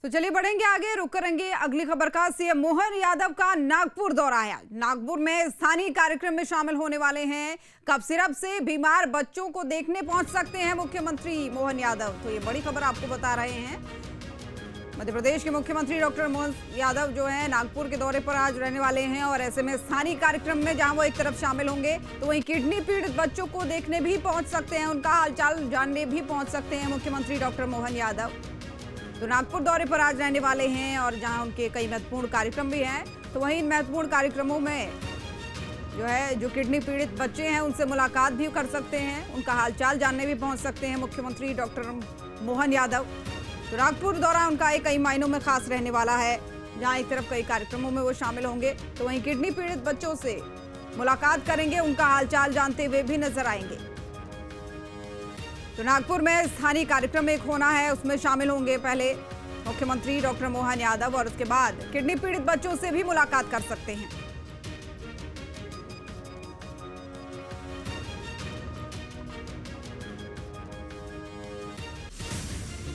तो चलिए बढ़ेंगे आगे, रुक करेंगे अगली खबर का। सीएम मोहन यादव का नागपुर दौरा है। नागपुर में स्थानीय कार्यक्रम में शामिल होने वाले हैं। कफ सिरप से बीमार बच्चों को देखने पहुंच सकते हैं मुख्यमंत्री मोहन यादव। तो ये बड़ी खबर आपको बता रहे हैं। मध्य प्रदेश के मुख्यमंत्री डॉक्टर मोहन यादव जो है नागपुर के दौरे पर आज रहने वाले हैं और ऐसे में स्थानीय कार्यक्रम में जहां वो एक तरफ शामिल होंगे तो वहीं किडनी पीड़ित बच्चों को देखने भी पहुंच सकते हैं, उनका हालचाल जानने भी पहुंच सकते हैं मुख्यमंत्री डॉक्टर मोहन यादव। तो नागपुर दौरे पर आज रहने वाले हैं और जहां उनके कई महत्वपूर्ण कार्यक्रम भी हैं, तो वहीं इन महत्वपूर्ण कार्यक्रमों में जो किडनी पीड़ित बच्चे हैं उनसे मुलाकात भी कर सकते हैं, उनका हालचाल जानने भी पहुंच सकते हैं मुख्यमंत्री डॉक्टर मोहन यादव। तो नागपुर दौरा उनका कई मायनों में खास रहने वाला है, जहां एक तरफ कई कार्यक्रमों में वो शामिल होंगे तो वहीं किडनी पीड़ित बच्चों से मुलाकात करेंगे, उनका हालचाल जानते हुए भी नजर आएंगे। तो नागपुर में स्थानीय कार्यक्रम एक होना है, उसमें शामिल होंगे पहले मुख्यमंत्री डॉक्टर मोहन यादव और उसके बाद किडनी पीड़ित बच्चों से भी मुलाकात कर सकते हैं।